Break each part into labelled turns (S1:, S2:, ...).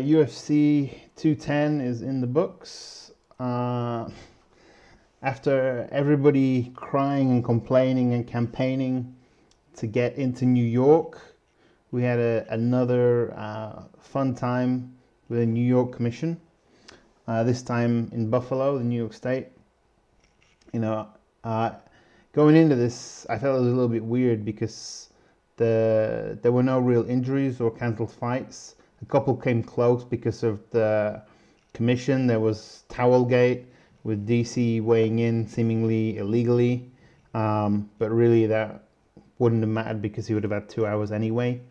S1: UFC 210 is in the books. After everybody crying and complaining and campaigning to get into New York, we had another fun time with the New York Commission. This time in Buffalo, the New York State. Going into this, I felt it was a little bit weird because there were no real injuries or cancelled fights. A couple came close because of the commission. There was Towelgate with DC weighing in seemingly illegally, but really that wouldn't have mattered because he would have had 2 hours anyway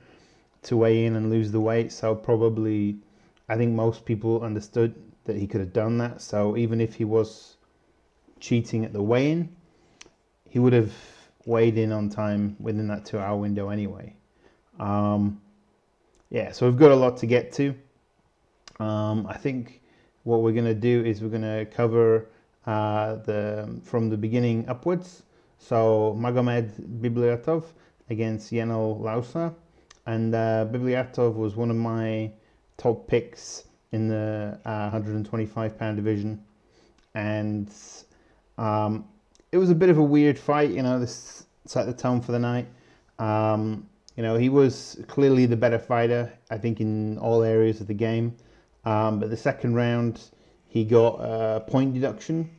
S1: to weigh in and lose the weight. So probably, I think most people understood that he could have done that. So even if he was cheating at the weigh-in, he would have weighed in on time within that 2 hour window anyway. So we've got a lot to get to. I think what we're going to do is we're going to cover from the beginning upwards. So Magomed Bibliatov against Yenel Lausa. And Bibliatov was one of my top picks in the 125 pound division. And it was a bit of a weird fight, this set the tone for the night. He was clearly the better fighter, I think, in all areas of the game. But the second round, he got a point deduction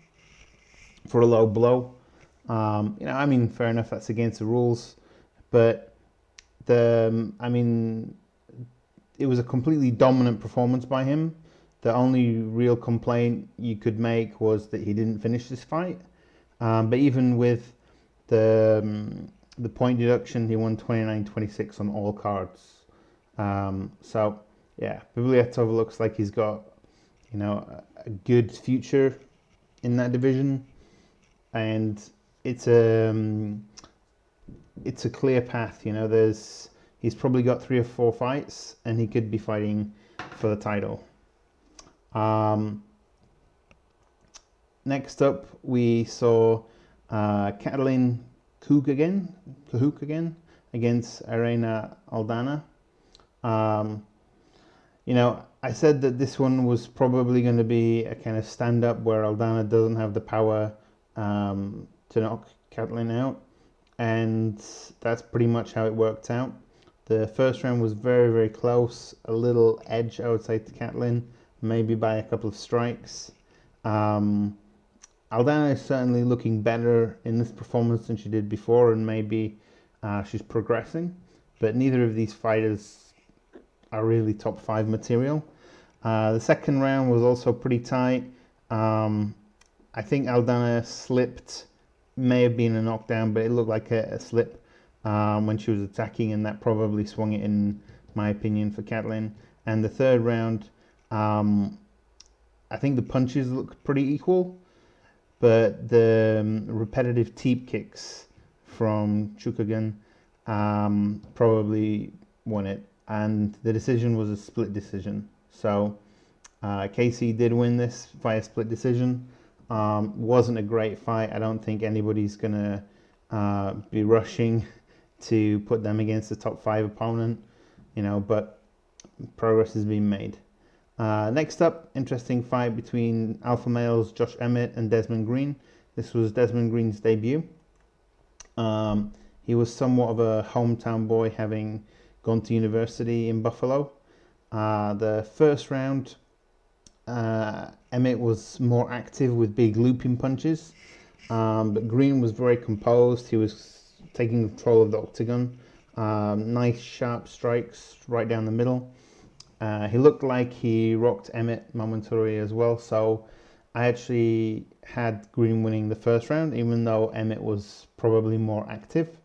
S1: for a low blow. Fair enough, that's against the rules. But it was a completely dominant performance by him. The only real complaint you could make was that he didn't finish this fight. But even with the point deduction, he won 29-26 on all cards. Bibliatov looks like he's got, a good future in that division, and it's a clear path. He's probably got 3 or 4 fights, and he could be fighting for the title. Next up, we saw Katalin Kahuk again against Arena Aldana. I said that this one was probably going to be a kind of stand-up where Aldana doesn't have the power to knock Katalin out, and that's pretty much how it worked out. The first round was very, very close, a little edge, I would say, to Katalin, maybe by a couple of strikes. Aldana is certainly looking better in this performance than she did before, and maybe she's progressing, but neither of these fighters are really top 5 material. The second round was also pretty tight. I think Aldana slipped, may have been a knockdown, but it looked like a slip when she was attacking, and that probably swung it, in my opinion, for Katalin. And the third round, I think the punches looked pretty equal, but the repetitive teep kicks from Chukagan probably won it, and the decision was a split decision. So Casey did win this via split decision. Wasn't a great fight. I don't think anybody's gonna be rushing to put them against the top 5 opponent, but progress has been made. Next up, interesting fight between alpha males Josh Emmett and Desmond Green. This was Desmond Green's debut. He was somewhat of a hometown boy, having gone to university in Buffalo. The first round, Emmett was more active with big looping punches, but Green was very composed. He was taking control of the octagon. Nice sharp strikes right down the middle. He looked like he rocked Emmett momentarily as well, so I actually had Green winning the first round, even though Emmett was probably more active.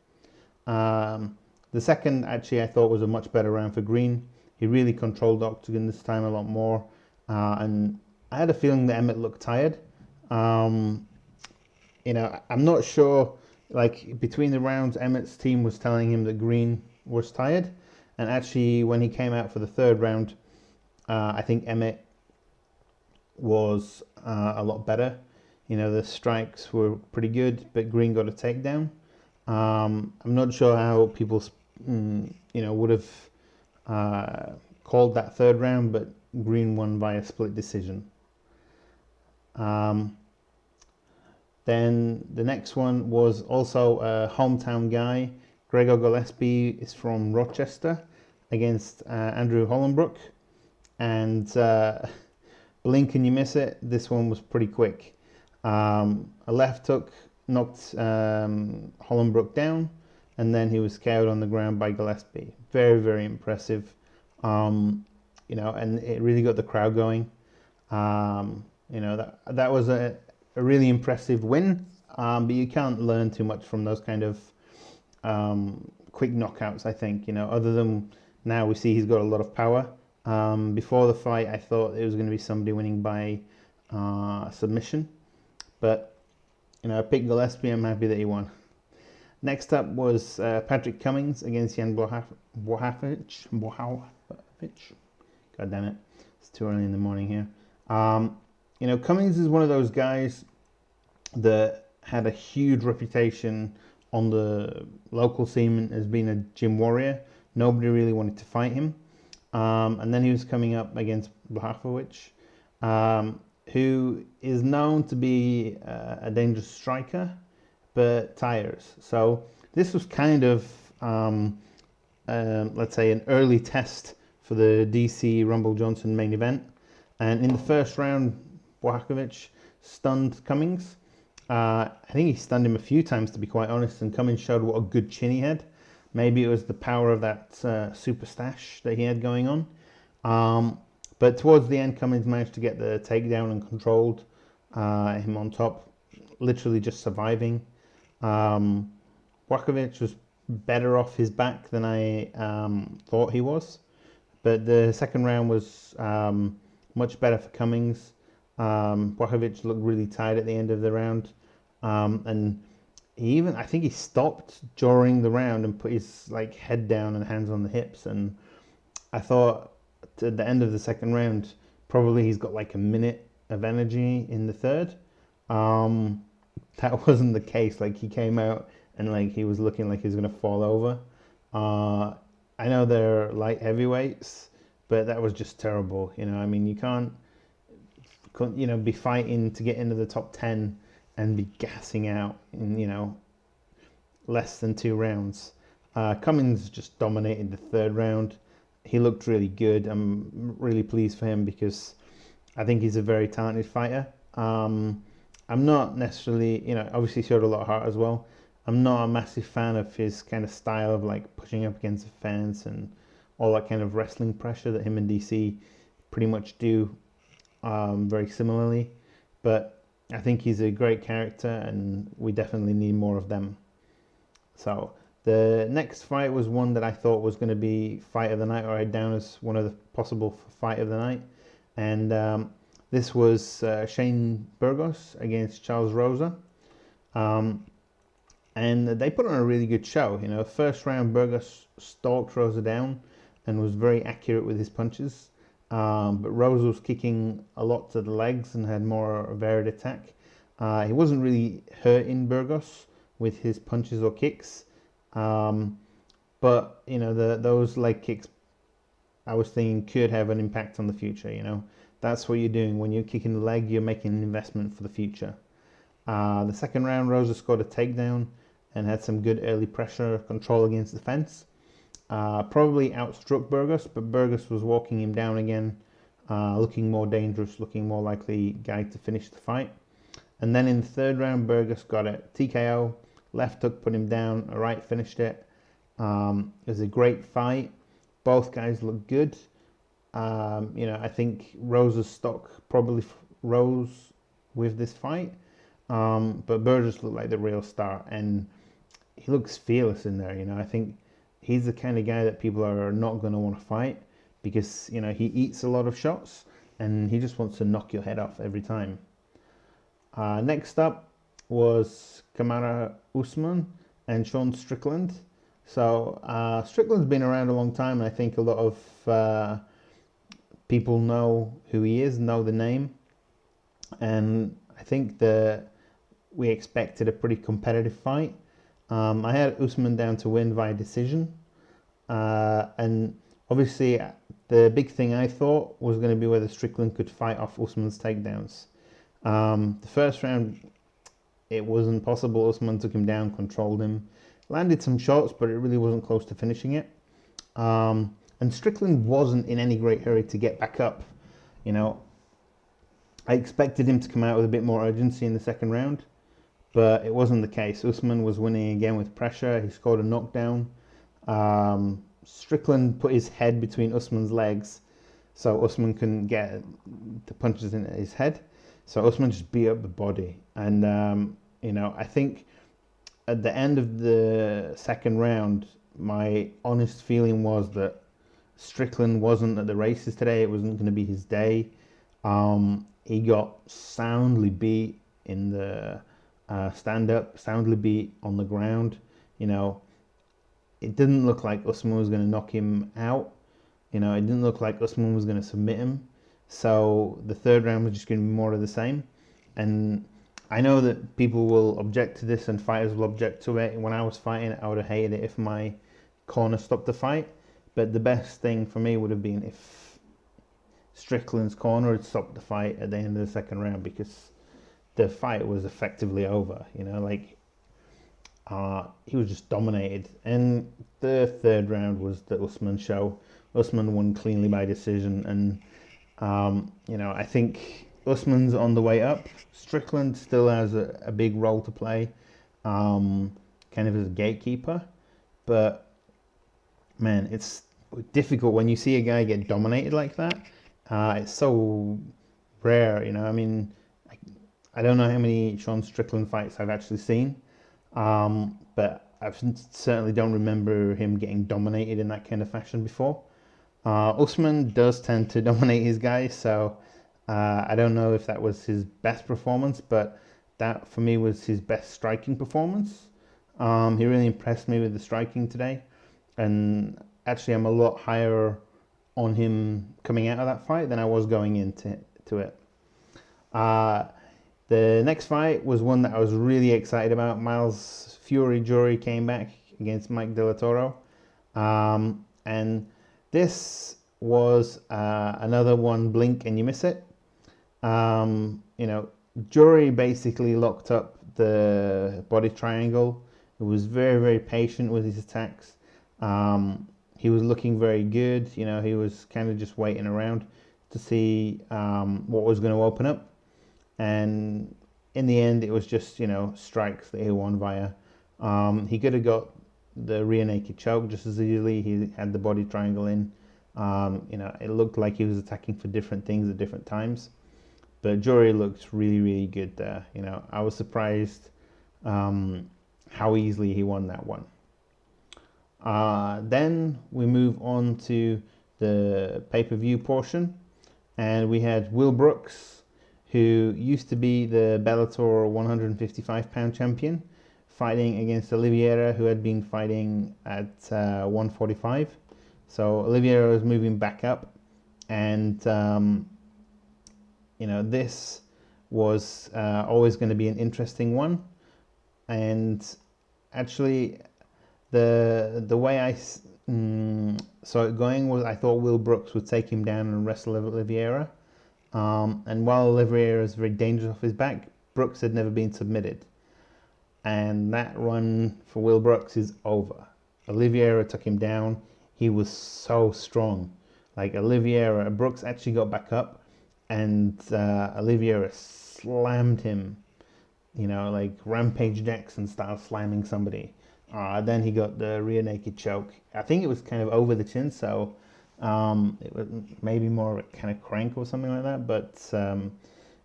S1: The second, actually, I thought was a much better round for Green. He really controlled the octagon this time a lot more, and I had a feeling that Emmett looked tired. I'm not sure, between the rounds, Emmett's team was telling him that Green was tired, and actually, when he came out for the third round, I think Emmett was a lot better. The strikes were pretty good, but Green got a takedown. I'm not sure how people, would have called that third round, but Green won via split decision. Then the next one was also a hometown guy. Gregor Gillespie is from Rochester against Andrew Hollenbrook. And blink and you miss it, this one was pretty quick. A left hook knocked Hollenbrook down, and then he was KO'd on the ground by Gillespie. Very, very impressive. And it really got the crowd going. That was a really impressive win, but you can't learn too much from those kind of quick knockouts, I think, other than now we see he's got a lot of power. Before the fight, I thought it was going to be somebody winning by submission, but I picked Gillespie. I'm happy that he won. Next up was Patrick Cummings against Jan Blachowicz. God damn it, it's too early in the morning here. Cummings is one of those guys that had a huge reputation on the local scene as being a gym warrior. Nobody really wanted to fight him. And then he was coming up against Blachowicz, who is known to be a dangerous striker, but tires. So this was kind of, let's say, an early test for the DC Rumble Johnson main event. And in the first round, Blachowicz stunned Cummings. I think he stunned him a few times, to be quite honest, and Cummings showed what a good chin he had. Maybe it was the power of that super stash that he had going on. But towards the end, Cummings managed to get the takedown and controlled him on top, literally just surviving. Blachowicz was better off his back than I thought he was. But the second round was much better for Cummings. Blachowicz looked really tired at the end of the round. And I think he stopped during the round and put his head down and hands on the hips. And I thought at the end of the second round, probably he's got a minute of energy in the third. That wasn't the case. He came out and he was looking like he was going to fall over. I know they're light heavyweights, but that was just terrible. You can't be fighting to get into the top 10 and be gassing out in, less than 2 rounds. Cummings just dominated the third round. He looked really good. I'm really pleased for him because I think he's a very talented fighter. I'm not necessarily, obviously showed a lot of heart as well. I'm not a massive fan of his kind of style of pushing up against the fence and all that kind of wrestling pressure that him and DC pretty much do very similarly. But I think he's a great character and we definitely need more of them. So the next fight was one that I thought was going to be fight of the night, or I had down as one of the possible fight of the night. And this was Shane Burgos against Charles Rosa. And they put on a really good show. First round, Burgos stalked Rosa down and was very accurate with his punches. But Rosa was kicking a lot to the legs and had more varied attack. He wasn't really hurting Burgos with his punches or kicks. But, those leg kicks, I was thinking, could have an impact on the future. That's what you're doing. When you're kicking the leg, you're making an investment for the future. The second round, Rosa scored a takedown and had some good early pressure control against the fence. Probably outstruck Burgos, but Burgos was walking him down again, looking more dangerous, looking more likely guy to finish the fight. And then in the third round, Burgos got a TKO, left hook put him down, a right finished it. It was a great fight. Both guys looked good. I think Rosa's stock probably rose with this fight, but Burgos looked like the real star, and he looks fearless in there. I think he's the kind of guy that people are not going to want to fight because, he eats a lot of shots and he just wants to knock your head off every time. Next up was Kamara Usman and Sean Strickland. So Strickland's been around a long time, and I think a lot of people know who he is, know the name. And I think that we expected a pretty competitive fight. I had Usman down to win via decision. And obviously, the big thing I thought was going to be whether Strickland could fight off Usman's takedowns. The first round, it wasn't possible. Usman took him down, controlled him, landed some shots, but it really wasn't close to finishing it. And Strickland wasn't in any great hurry to get back up. You know, I expected him to come out with a bit more urgency in the second round, but it wasn't the case. Usman was winning again with pressure. He scored a knockdown. Strickland put his head between Usman's legs, so Usman couldn't get the punches in his head. So Usman just beat up the body. And, you know, I think at the end of the second round, my honest feeling was that Strickland wasn't at the races today. It wasn't going to be his day. He got soundly beat in the stand-up, soundly beat on the ground. You know, it didn't look like Usman was going to knock him out. You know, it didn't look like Usman was going to submit him. So the third round was just going to be more of the same. And I know that people will object to this and fighters will object to it. When I was fighting, I would have hated it if my corner stopped the fight. But the best thing for me would have been if Strickland's corner had stopped the fight at the end of the second round, because the fight was effectively over. You know, like he was just dominated. And the third round was the Usman show. Usman won cleanly by decision. And, you know, I think Usman's on the way up. Strickland still has a big role to play, kind of as a gatekeeper. But man, it's difficult when you see a guy get dominated like that. It's so rare, you know. I mean, I don't know how many Sean Strickland fights I've actually seen, but I certainly don't remember him getting dominated in that kind of fashion before. Usman does tend to dominate his guys, so I don't know if that was his best performance, but that for me was his best striking performance. He really impressed me with the striking today, and actually I'm a lot higher on him coming out of that fight than I was going into it. The next fight was one that I was really excited about. Miles Fury Jury came back against Mike De La Toro, and this was another one, blink and you miss it. You know, Jury basically locked up the body triangle. He was very, very patient with his attacks. He was looking very good. You know, he was kind of just waiting around to see what was going to open up. And in the end, it was just, you know, strikes that he won via. He could have got the rear naked choke just as easily. He had the body triangle in. You know, it looked like he was attacking for different things at different times. But Jury looked really, really good there. You know, I was surprised how easily he won that one. Then we move on to the pay-per-view portion, and we had Will Brooks, who used to be the Bellator 155-pound champion, fighting against Oliveira, who had been fighting at 145. So Oliveira was moving back up, and you know, this was always going to be an interesting one. And actually, the way I saw it going was I thought Will Brooks would take him down and wrestle Oliveira. And while Oliveira is very dangerous off his back, Brooks had never been submitted. And that run for Will Brooks is over. Oliveira took him down. He was so strong. Like Brooks actually got back up, and Oliveira slammed him, you know, like Rampage Jackson style slamming somebody. Then he got the rear naked choke. I think it was kind of over the chin, so it was maybe more of a kind of crank or something like that. But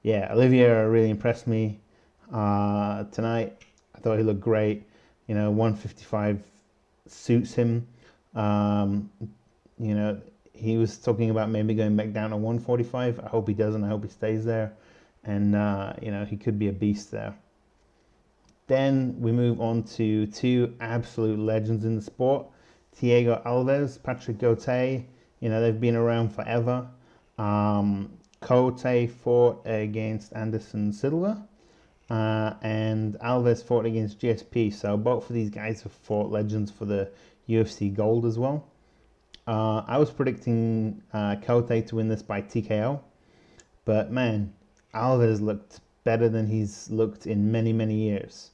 S1: yeah, Oliveira really impressed me tonight. I thought he looked great. You know, 155 suits him. You know, he was talking about maybe going back down to 145. I hope he doesn't. I hope he stays there. And, you know, he could be a beast there. Then we move on to two absolute legends in the sport. Thiago Alves, Patrick Cote. You know, they've been around forever. Cote fought against Anderson Silva. And Alves fought against GSP. So both of these guys have fought legends for the UFC gold as well. I was predicting Cote to win this by TKO, but man, Alves looked better than he's looked in many, many years.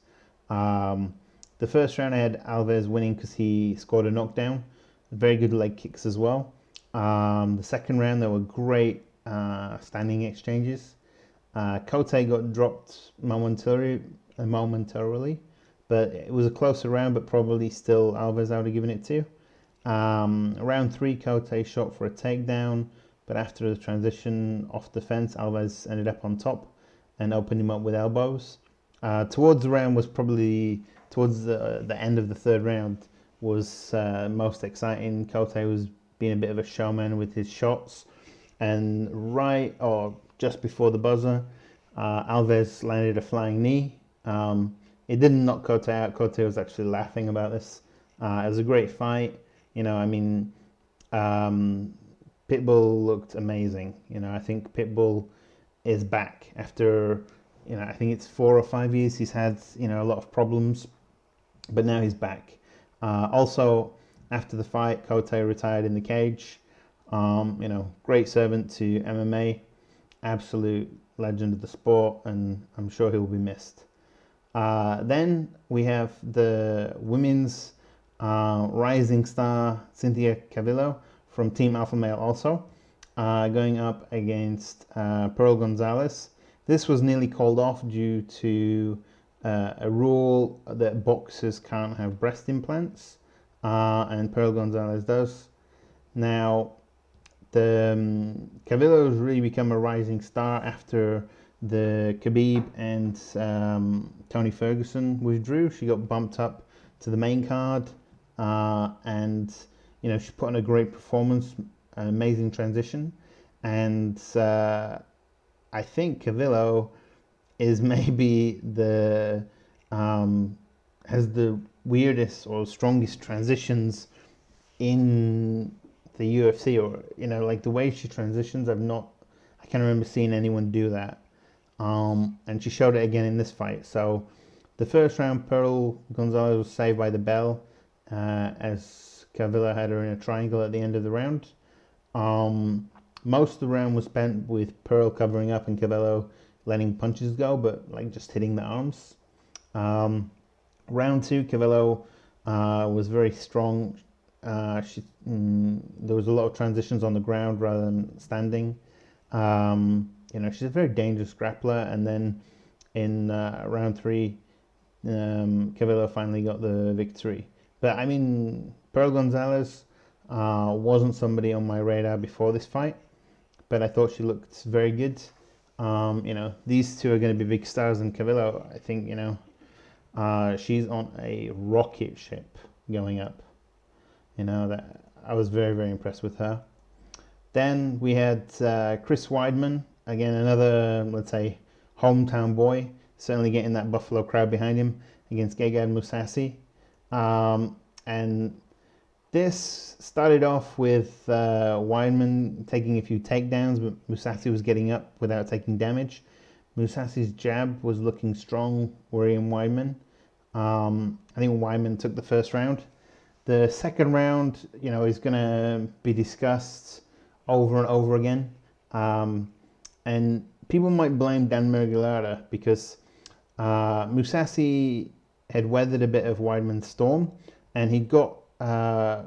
S1: The first round I had Alves winning because he scored a knockdown, very good leg kicks as well. The second round there were great standing exchanges. Cote got dropped momentarily, but it was a closer round, but probably still Alves I would have given it to. Round 3, Cote shot for a takedown, but after the transition off the fence, Alves ended up on top and opened him up with elbows. Towards the round was probably towards the end of the third round was most exciting. Cote was being a bit of a showman with his shots, and right or just before the buzzer, Alves landed a flying knee. It didn't knock Cote out. Cote was actually laughing about this. It was a great fight. Pitbull looked amazing. I think Pitbull is back after, I think it's 4 or 5 years he's had, a lot of problems, but now he's back. Also, after the fight, Cote retired in the cage. Great servant to MMA, absolute legend of the sport, and I'm sure he'll be missed. Then we have the women's rising star Cynthia Calvillo from Team Alpha Male also, going up against Pearl Gonzalez. This was nearly called off due to a rule that boxers can't have breast implants, and Pearl Gonzalez does. Now, the Calvillo has really become a rising star after the Khabib and Tony Ferguson withdrew. She got bumped up to the main card, and she put on a great performance, an amazing transition, and I think Calvillo is maybe has the weirdest or strongest transitions in the UFC, or like the way she transitions. I can't remember seeing anyone do that, and she showed it again in this fight. So the first round, Pearl Gonzalez was saved by the bell, as Calvillo had her in a triangle at the end of the round. Most of the round was spent with Pearl covering up and Calvillo letting punches go, but just hitting the arms. Round 2, Calvillo was very strong. There was a lot of transitions on the ground rather than standing. She's a very dangerous grappler. And then in round 3, Calvillo finally got the victory. But Pearl Gonzalez wasn't somebody on my radar before this fight, but I thought she looked very good. These two are going to be big stars, and Calvillo, I think, she's on a rocket ship going up. That I was very, very impressed with her. Then we had Chris Weidman, again, another, let's say, hometown boy, certainly getting that Buffalo crowd behind him, against Gegard Mousasi. And this started off with Weidman taking a few takedowns, but Mousasi was getting up without taking damage. Mousasi's jab was looking strong, worrying Weidman. I think Weidman took the first round. The second round, is going to be discussed over and over again. And people might blame Dan Miragliotta because Mousasi had weathered a bit of Weidman's storm, and he got the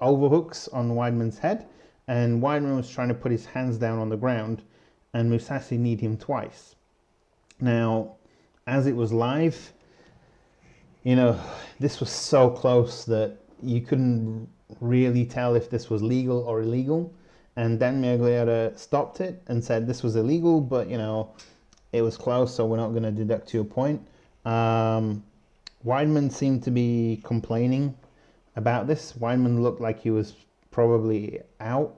S1: overhooks on Weidman's head, and Weidman was trying to put his hands down on the ground, and Mousasi kneed him twice. Now, as it was live, this was so close that you couldn't really tell if this was legal or illegal. And Dan Miragliotta stopped it and said this was illegal, but it was close, so we're not going to deduct you a point. Weidman seemed to be complaining about this. Weidman looked like he was probably out.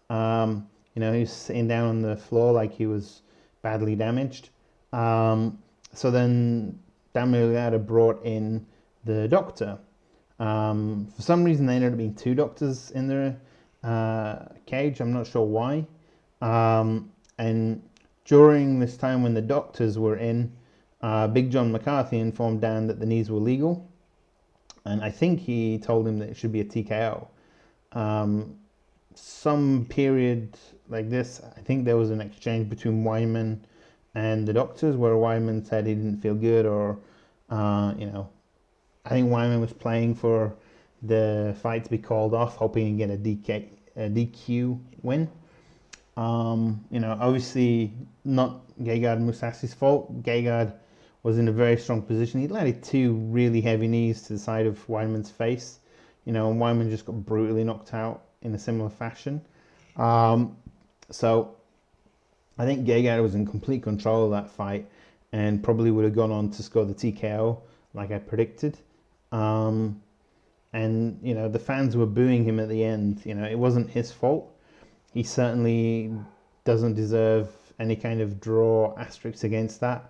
S1: He was sitting down on the floor like he was badly damaged. So then Dan Miragliotta brought in the doctor. For some reason, there ended up being 2 doctors in the cage. I'm not sure why. And during this time when the doctors were in, Big John McCarthy informed Dan that the knees were legal. And I think he told him that it should be a TKO. some period like this, I think there was an exchange between Weidman and the doctors where Weidman said he didn't feel good, or I think Weidman was playing for the fight to be called off, hoping to get a DQ win. Obviously not Gegard Mousasi's fault. Gegard was in a very strong position. He landed 2 really heavy knees to the side of Weidman's face, and Weidman just got brutally knocked out in a similar fashion. So I think Gegard was in complete control of that fight and probably would have gone on to score the TKO like I predicted. And the fans were booing him at the end. It wasn't his fault. He certainly doesn't deserve any kind of draw asterisk against that.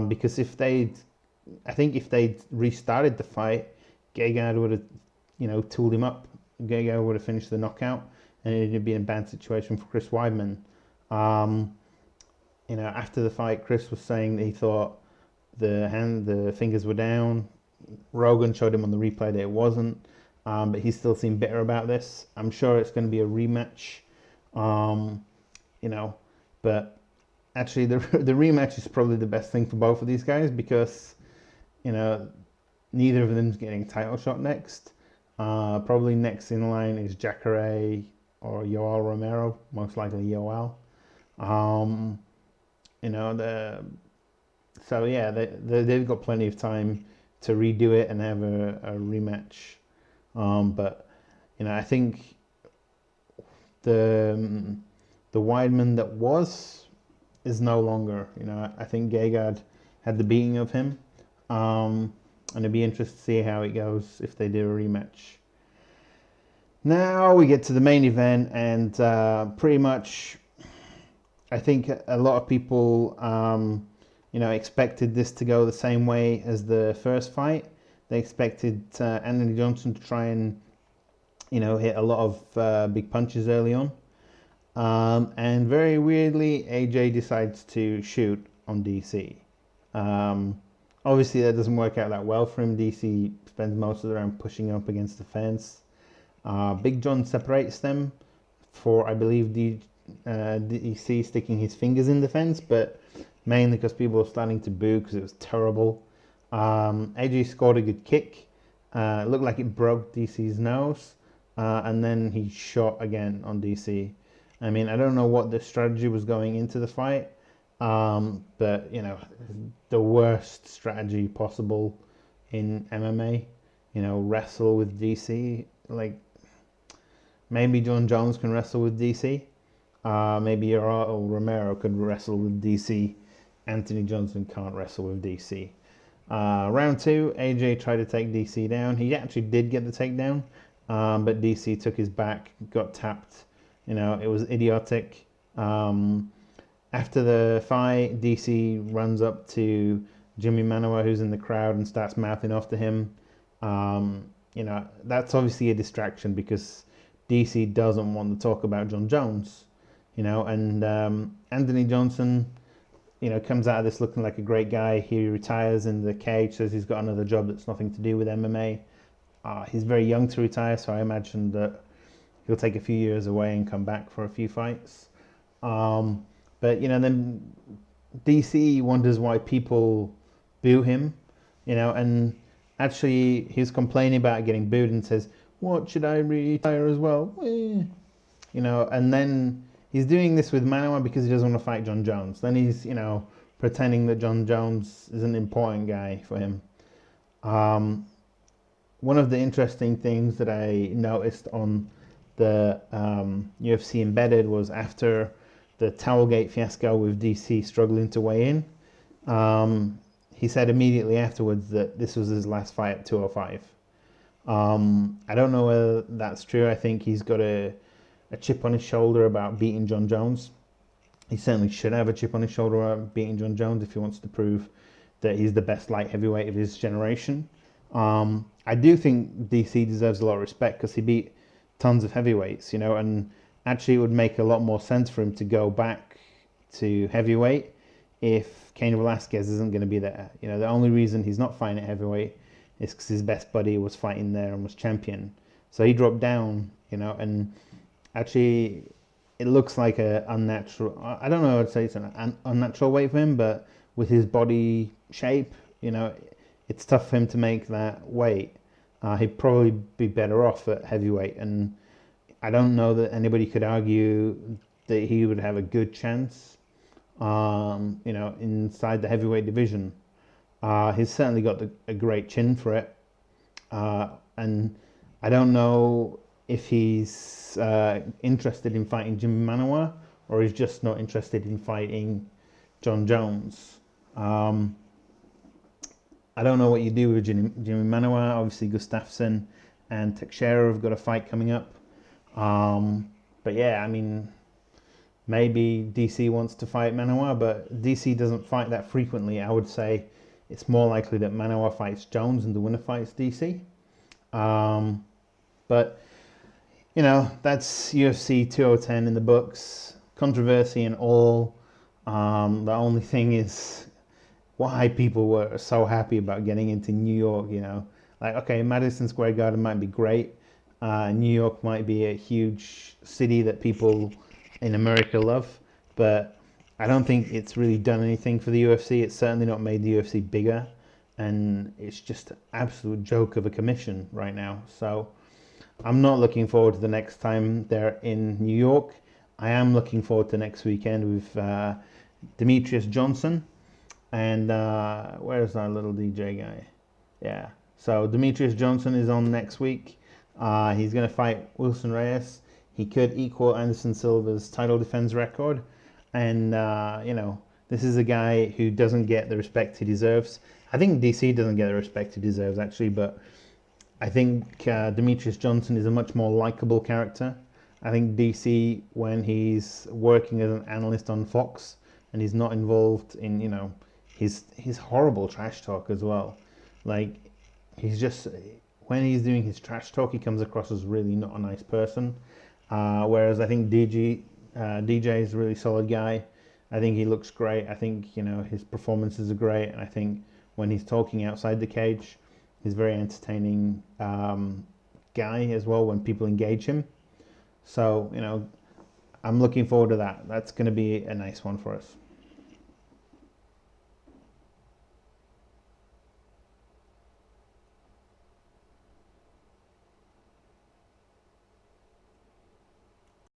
S1: Because if they'd restarted the fight, Gegard would have, tooled him up. Gegard would have finished the knockout, and it would be a bad situation for Chris Weidman. After the fight, Chris was saying that he thought the fingers were down. Rogan showed him on the replay that it wasn't, but he still seemed bitter about this. I'm sure it's going to be a rematch, but actually the rematch is probably the best thing for both of these guys because, neither of them's getting title shot next. Probably next in line is Jacare or Yoel Romero, most likely Yoel. They've got plenty of time to redo it and have a rematch. But I think the Weidman that is no longer. I think Gegard had the beating of him. And it'd be interesting to see how it goes if they do a rematch. Now we get to the main event, and pretty much I think a lot of people expected this to go the same way as the first fight. They expected Anthony Johnson to try and hit a lot of big punches early on. And very weirdly, AJ decides to shoot on DC. Obviously, that doesn't work out that well for him. DC spends most of the round pushing up against the fence. Big John separates them for, I believe, DC sticking his fingers in the fence, but mainly because people were starting to boo because it was terrible. AJ scored a good kick. It looked like it broke DC's nose, and then he shot again on DC. I mean, I don't know what the strategy was going into the fight, but the worst strategy possible in MMA. Wrestle with DC. Like, maybe John Jones can wrestle with DC. Maybe Romero could wrestle with DC. Anthony Johnson can't wrestle with DC. Round 2, AJ tried to take DC down. He actually did get the takedown, but DC took his back, got tapped. It was idiotic. After the fight, DC runs up to Jimmy Manuwa, who's in the crowd, and starts mouthing off to him. That's obviously a distraction because DC doesn't want to talk about John Jones. And Anthony Johnson, comes out of this looking like a great guy. He retires in the cage, says he's got another job that's nothing to do with MMA. He's very young to retire, so I imagine that he'll take a few years away and come back for a few fights. But then DC wonders why people boo him, and actually he's complaining about getting booed and says, "What, should I retire as well?" And then he's doing this with Manuwa because he doesn't want to fight John Jones. Then he's, pretending that John Jones is an important guy for him. One of the interesting things that I noticed on the UFC Embedded was after the Towelgate fiasco with DC struggling to weigh in, he said immediately afterwards that this was his last fight at 205. I don't know whether that's true. I think he's got a chip on his shoulder about beating John Jones. He certainly should have a chip on his shoulder about beating John Jones if he wants to prove that he's the best light heavyweight of his generation. I do think DC deserves a lot of respect because he beat tons of heavyweights, and actually it would make a lot more sense for him to go back to heavyweight if Cain Velasquez isn't going to be there. The only reason he's not fighting at heavyweight is because his best buddy was fighting there and was champion. So he dropped down, and actually it looks like a unnatural. I don't know. I'd say it's an unnatural weight for him, but with his body shape, it's tough for him to make that weight. He'd probably be better off at heavyweight, and I don't know that anybody could argue that he would have a good chance, inside the heavyweight division. He's certainly got a great chin for it, and I don't know if he's interested in fighting Jimmy Manuwa or he's just not interested in fighting John Jones. I don't know what you do with Jimmy Manuwa. Obviously, Gustafsson and Teixeira have got a fight coming up. But yeah, I mean, maybe DC wants to fight Manuwa, but DC doesn't fight that frequently. I would say it's more likely that Manuwa fights Jones and the winner fights DC. But, that's UFC 2010 in the books. Controversy and all. The only thing is why people were so happy about getting into New York, Like, okay, Madison Square Garden might be great. New York might be a huge city that people in America love, but I don't think it's really done anything for the UFC. It's certainly not made the UFC bigger, and it's just an absolute joke of a commission right now. So I'm not looking forward to the next time they're in New York. I am looking forward to next weekend with Demetrius Johnson. And where's our little DJ guy? Yeah. So Demetrius Johnson is on next week. He's going to fight Wilson Reyes. He could equal Anderson Silva's title defense record. And, this is a guy who doesn't get the respect he deserves. I think DC doesn't get the respect he deserves, actually. But I think Demetrius Johnson is a much more likable character. I think DC, when he's working as an analyst on Fox and he's not involved in, his horrible trash talk as well. Like, he's just, when he's doing his trash talk, he comes across as really not a nice person. Whereas I think DJ is a really solid guy. I think he looks great. I think, his performances are great. And I think when he's talking outside the cage, he's a very entertaining guy as well when people engage him. So, I'm looking forward to that. That's going to be a nice one for us.